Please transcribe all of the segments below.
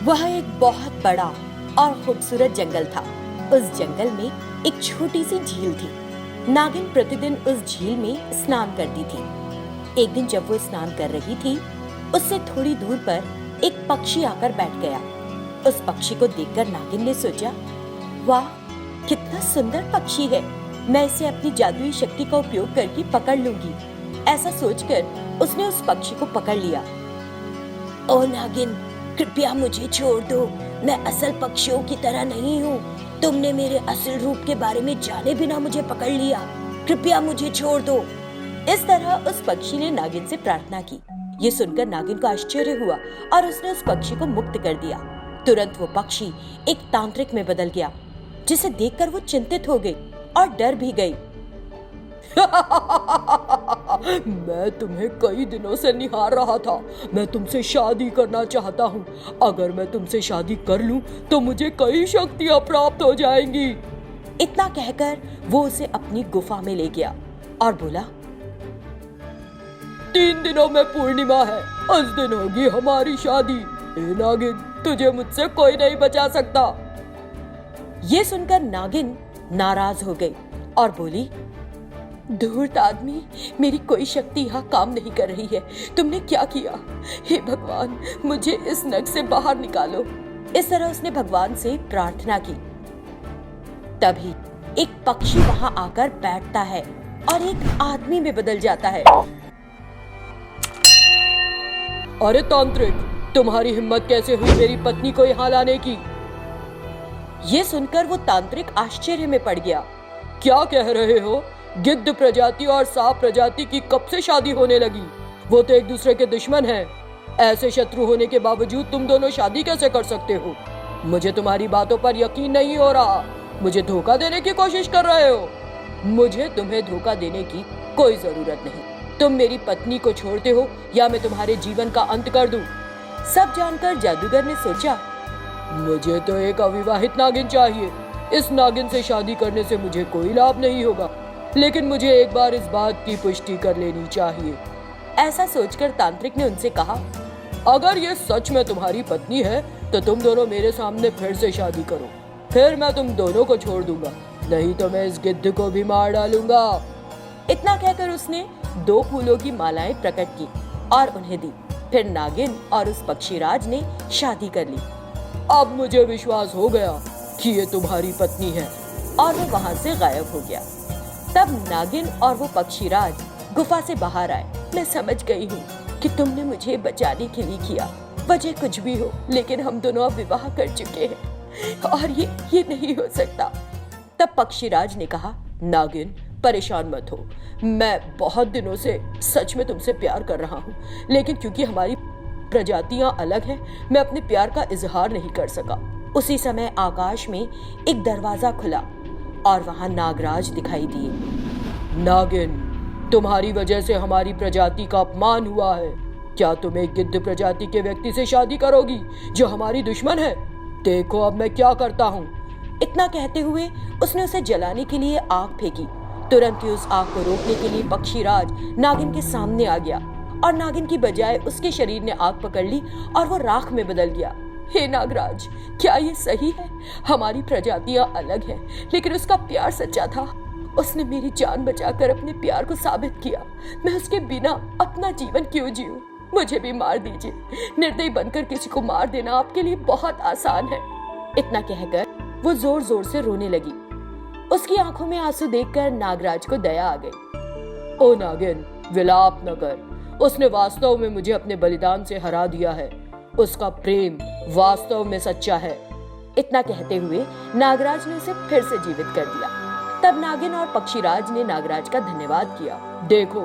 वह एक बहुत बड़ा और खूबसूरत जंगल था। उस जंगल में एक छोटी सी झील थी। नागिन प्रतिदिन उस झील में स्नान करती थी। एक दिन जब वो स्नान कर रही थी, उससे थोड़ी दूर पर एक पक्षी आकर बैठ गया। उस पक्षी को देखकर नागिन ने सोचा, वाह, कितना सुंदर पक्षी है, मैं इसे अपनी जादुई शक्ति का उपयोग करके पकड़ लूंगी। ऐसा सोचकर उसने उस पक्षी को पकड़ लिया। ओ नागिन, कृपया मुझे छोड़ दो, मैं असल पक्षियों की तरह नहीं हूँ। तुमने मेरे असल रूप के बारे में जाने बिना मुझे पकड़ लिया, कृपया मुझे छोड़ दो। इस तरह उस पक्षी ने नागिन से प्रार्थना की। ये सुनकर नागिन को आश्चर्य हुआ और उसने उस पक्षी को मुक्त कर दिया। तुरंत वो पक्षी एक तांत्रिक में बदल गया, जिसे देखकर वो चिंतित हो गई और डर भी गई। मैं तुम्हें कई दिनों से निहार रहा था। मैं तुमसे शादी करना चाहता हूँ। अगर मैं तुमसे शादी कर लूं तो मुझे कई शक्तियाँ प्राप्त हो जाएंगी। इतना कहकर वो उसे अपनी गुफा में ले गया और बोला, 3 दिनों में पूर्णिमा है, उस दिन होगी हमारी शादी। ए नागिन, तुझे मुझसे कोई नहीं बचा सकता। ये सुनकर नागिन नाराज हो गई और बोली, धूर्त आदमी, मेरी कोई शक्ति यहाँ काम नहीं कर रही है। तुमने क्या किया? हे भगवान, मुझे इस नग से बाहर निकालो। इस तरह उसने भगवान से प्रार्थना की। तभी एक पक्षी वहां आकर बैठता है और एक आदमी में बदल जाता है। अरे तांत्रिक, तुम्हारी हिम्मत कैसे हुई मेरी पत्नी को यहाँ लाने की? ये सुनकर वो तांत्रिक आश्चर्य में पड़ गया। क्या कह रहे हो? गिद्ध प्रजाति और सांप प्रजाति की कब से शादी होने लगी? वो तो एक दूसरे के दुश्मन हैं। ऐसे शत्रु होने के बावजूद तुम दोनों शादी कैसे कर सकते हो? मुझे तुम्हारी बातों पर यकीन नहीं हो रहा। मुझे धोखा देने की कोशिश कर रहे हो। मुझे तुम्हें धोखा देने की कोई जरूरत नहीं। तुम मेरी पत्नी को छोड़ते हो या मैं तुम्हारे जीवन का अंत कर दूं। सब जानकर जादूगर ने सोचा, मुझे तो एक अविवाहित नागिन चाहिए। इस नागिन से शादी करने से मुझे कोई लाभ नहीं होगा, लेकिन मुझे एक बार इस बात की पुष्टि कर लेनी चाहिए। ऐसा सोचकर तांत्रिक ने उनसे कहा, अगर ये सच में तुम्हारी पत्नी है तो तुम दोनों मेरे सामने फिर से शादी करो, फिर मैं तुम दोनों को छोड़ दूंगा, नहीं तो मैं इस गिद्ध को भी मार डालूंगा। इतना कहकर उसने 2 फूलों की मालाएं प्रकट की और उन्हें दी। फिर नागिन और उस पक्षीराज ने शादी कर ली। अब मुझे विश्वास हो गया कि ये तुम्हारी पत्नी है, और वो वहां से गायब हो गया। तब नागिन और वो पक्षीराज गुफा से बाहर आए। मैं समझ गई हूँ कि तुमने मुझे बचाने के लिए किया, वजह कुछ भी हो, लेकिन हम दोनों अब विवाह कर चुके हैं और ये नहीं हो सकता। तब पक्षीराज ने कहा, नागिन, परेशान मत हो। मैं बहुत दिनों से सच में तुमसे प्यार कर रहा हूँ, लेकिन क्योंकि हमारी प्रजातियां अलग हैं, मैं अपने प्यार का इजहार नहीं कर सका। उसी समय आकाश में एक दरवाजा खुला और वहां नागराज दिखाई दिए। नागिन, तुम्हारी वजह से हमारी प्रजाति का अपमान हुआ है। क्या तुम एक गिद्ध प्रजाति के व्यक्ति से शादी करोगी जो हमारी दुश्मन है? देखो अब मैं क्या करता हूँ। इतना कहते हुए उसने उसे जलाने के लिए आग फेंकी। तुरंत ही उस आग को रोकने के लिए पक्षीराज नागिन के सामने आ गया और नागिन की बजाय उसके शरीर ने आग पकड़ ली और वो राख में बदल गया। हे नागराज, क्या ये सही है? हमारी प्रजातियां अलग हैं, लेकिन उसका प्यार सच्चा था। उसने मेरी जान बचाकर अपने प्यार को साबित किया। मैं उसके बिना अपना जीवन क्यों जीऊं? मुझे भी मार दीजिए। निर्दयी बनकर किसी को मार देना आपके लिए बहुत आसान है। इतना कहकर वो जोर जोर से रोने लगी। उसकी आंखों में आंसू देखकर नागराज को दया आ गई। ओ नागिन, विलाप न कर। उसने वास्तव में मुझे अपने बलिदान से हरा दिया है। उसका प्रेम वास्तव में सच्चा है। इतना कहते हुए नागराज ने उसे फिर से जीवित कर दिया। तब नागिन और पक्षीराज ने नागराज का धन्यवाद किया। देखो,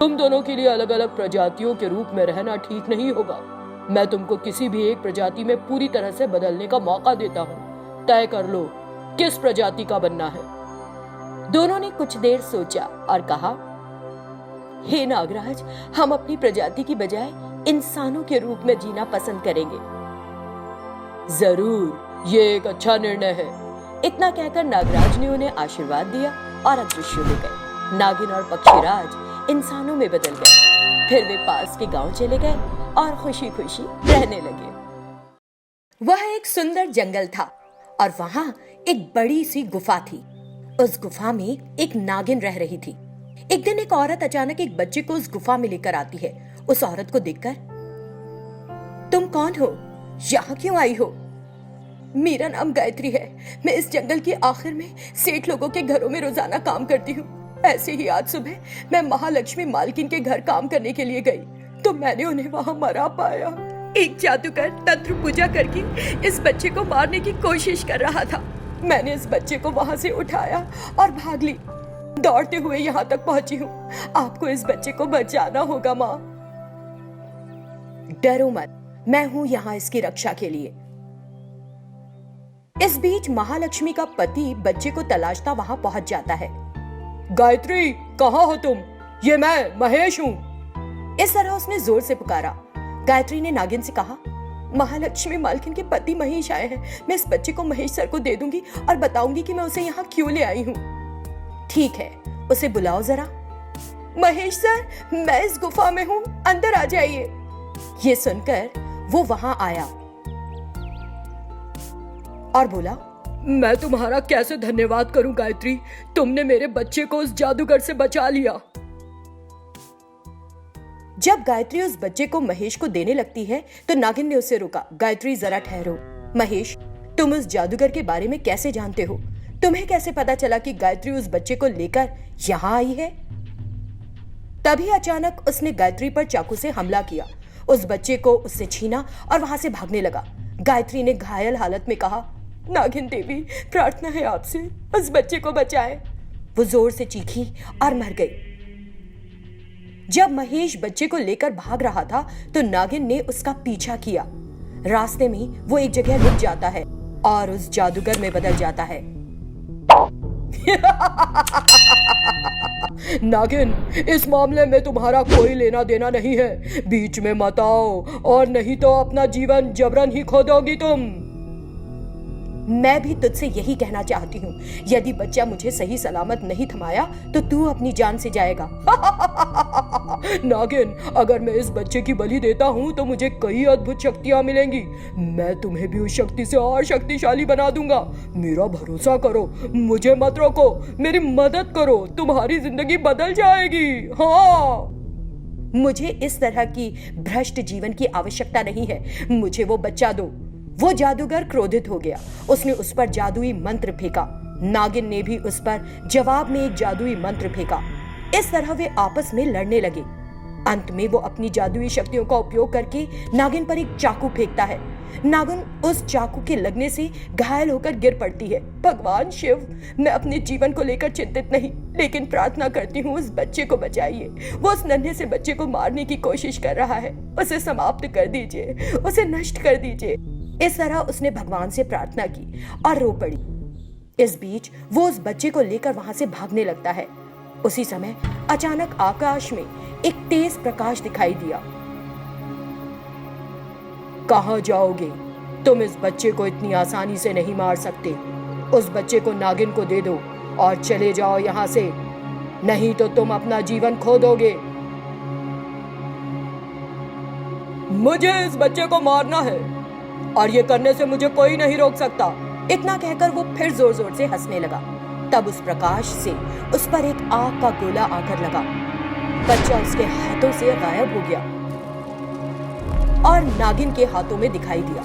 तुम दोनों के लिए अलग अलग प्रजातियों के रूप में रहना ठीक नहीं होगा। मैं तुमको किसी भी एक प्रजाति में पूरी तरह से बदलने का मौका देता हूँ। तय कर लो किस प्रजाति का बनना है। दोनों ने कुछ देर सोचा और कहा, हे नागराज, हम अपनी प्रजाति की बजाय इंसानों के रूप में जीना पसंद करेंगे। जरूर, ये एक अच्छा निर्णय है। इतना कहकर नागराज ने उन्हें आशीर्वाद दिया और अदृश्य हो गए। नागिन और पक्षीराज इंसानों में बदल गए। फिर वे पास के गांव चले गए और खुशी खुशी रहने लगे। वह एक सुंदर जंगल था और वहां एक बड़ी सी गुफा थी। उस गुफा में एक नागिन रह रही थी। एक दिन एक औरत अचानक एक बच्चे को उस गुफा में लेकर आती है। उस औरत को देखकर, तुम कौन हो? यहाँ क्यों आई हो? मेरा नाम गायत्री है। मैं इस जंगल के आखिर में सेठ लोगों के घरों में रोजाना काम करती हूँ। ऐसे ही आज सुबह मैं महालक्ष्मी मालकिन के घर काम करने के लिए गई तो मैंने उन्हें वहां मरा पाया। एक जादूगर तंत्र पूजा करके इस बच्चे को मारने की कोशिश कर रहा था। मैंने इस बच्चे को वहां से उठाया और भाग ली। दौड़ते हुए यहाँ तक पहुंची हूँ। आपको इस बच्चे को बचाना होगा माँ। डरो मत, मैं हूँ यहाँ इसकी रक्षा के लिए। इस बीच महालक्ष्मी का पति बच्चे को तलाशता वहां पहुंच जाता है। गायत्री, कहाँ हो तुम? ये मैं महेश हूँ। इस तरह उसने जोर से पुकारा। गायत्री ने नागिन से कहा, महालक्ष्मी मालकिन के पति महेश आए हैं। मैं इस बच्चे को महेश सर को दे दूंगी और बताऊंगी कि मैं उसे यहाँ क्यों ले आई हूँ। ठीक है, उसे बुलाओ जरा। महेश सर, मैं इस गुफा में हूँ, अंदर आ जाइए। ये सुनकर वो वहां आया और बोला, मैं तुम्हारा कैसे धन्यवाद करूं गायत्री, तुमने मेरे बच्चे को उस जादूगर से बचा लिया। जब गायत्री उस बच्चे को महेश को देने लगती है तो नागिन ने उसे रोका। गायत्री, जरा ठहरो। महेश, तुम उस जादूगर के बारे में कैसे जानते हो? तुम्हें कैसे पता चला कि गायत्री उस बच्चे को लेकर यहाँ आई है? तभी अचानक उसने गायत्री पर चाकू से हमला किया। उस बच्चे को उससे छीना और वहां से भागने लगा। गायत्री ने घायल हालत में कहा, नागिन देवी, प्रार्थना है आपसे, उस बच्चे को बचाएं। वो जोर से चीखी और मर गई। जब महेश बच्चे को लेकर भाग रहा था तो नागिन ने उसका पीछा किया। रास्ते में वो एक जगह रुक जाता है और उस जादूगर में बदल जाता है। नागिन, इस मामले में तुम्हारा कोई लेना देना नहीं है। बीच में मत आओ और नहीं तो अपना जीवन जबरन ही खो दोगी तुम। मैं भी तुझसे यही कहना चाहती हूँ, यदि बच्चा मुझे सही सलामत नहीं थमाया तो तू अपनी जान से जाएगा। नागिन, अगर मैं इस बच्चे की बलि देता हूँ तो मुझे कई अद्भुत शक्तियाँ मिलेंगी। मैं तुम्हें भी उस शक्ति से और शक्तिशाली बना दूंगा। मेरा भरोसा करो, मुझे मत रोको, मेरी मदद करो, तुम्हारी जिंदगी बदल जाएगी। हाँ, मुझे इस तरह की भ्रष्ट जीवन की आवश्यकता नहीं है। मुझे वो बच्चा दो। वो जादूगर क्रोधित हो गया। उसने उस पर जादुई मंत्र फेंका। नागिन ने भी उस पर जवाब में एक जादुई मंत्र फेंका। इस तरह वे आपस में लड़ने लगे। अंत में वो अपनी जादुई शक्तियों का उपयोग करके नागिन पर एक चाकू फेंकता है। नागिन उस चाकू के लगने से घायल होकर गिर पड़ती है। भगवान शिव, मैं अपने जीवन को लेकर चिंतित नहीं, लेकिन प्रार्थना करती हूँ उस बच्चे को बचाइए। वो उस नन्हे से बच्चे को मारने की कोशिश कर रहा है। उसे समाप्त कर दीजिए, उसे नष्ट कर दीजिए। इस तरह उसने भगवान से प्रार्थना की और रो पड़ी। इस बीच वो उस बच्चे को लेकर वहां से भागने लगता है। उसी समय अचानक आकाश में एक तेज प्रकाश दिखाई दिया। कहां जाओगे? तुम इस बच्चे को इतनी आसानी से नहीं मार सकते। उस बच्चे को नागिन को दे दो और चले जाओ यहां से, नहीं तो तुम अपना जीवन खो दोगे। मुझे इस बच्चे को मारना है और ये करने से मुझे कोई नहीं रोक सकता। इतना कहकर वो फिर जोर जोर से हंसने लगा। तब उस प्रकाश से उस पर एक आग का गोला आकर लगा। बच्चा उसके हाथों से गायब हो गया और नागिन के हाथों में दिखाई दिया।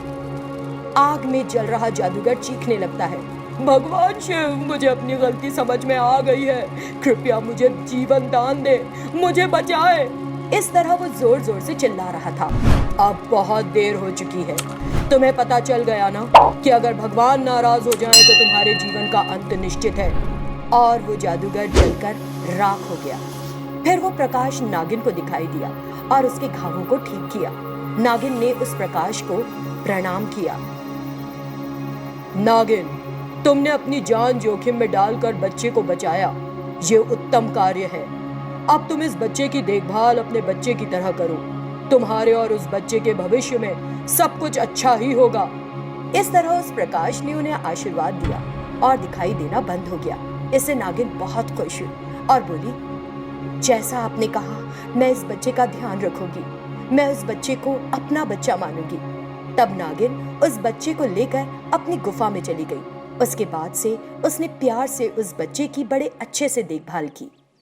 आग में जल रहा जादूगर चीखने लगता है, भगवान शिव, मुझे अपनी गलती समझ में आ गई है। कृपया मुझे जीवन दान दे, मुझे बचाए। इस तरह वो जोर जोर से चिल्ला रहा था। अब बहुत देर हो चुकी है। तुम्हें पता चल गया ना कि अगर भगवान नाराज हो जाए तो तुम्हारे जीवन का अंत निश्चित है। और वो जादूगर जलकर राख हो गया। फिर वो प्रकाश नागिन को दिखाई दिया और उसके घावों को ठीक किया। नागिन ने उस प्रकाश को प्रणाम किया। नागिन, तुमने अपनी जान जोखिम में डालकर बच्चे को बचाया। ये उत्तम कार्य है। अब तुम इस बच्चे की देखभाल अपने बच्चे की तरह करो। तुम्हारे और उस बच्चे के भविष्य में सब कुछ अच्छा ही होगा। इस तरह उस प्रकाश ने उन्हें आशीर्वाद दिया और दिखाई देना बंद हो गया। इससे नागिन बहुत खुश हुई और बोली, जैसा आपने कहा, मैं इस बच्चे का ध्यान रखूंगी। मैं उस बच्चे को अपना बच्चा मानूंगी। तब नागिन उस बच्चे को लेकर अपनी गुफा में चली गई। उसके बाद से उसने प्यार से उस बच्चे की बड़े अच्छे से देखभाल की।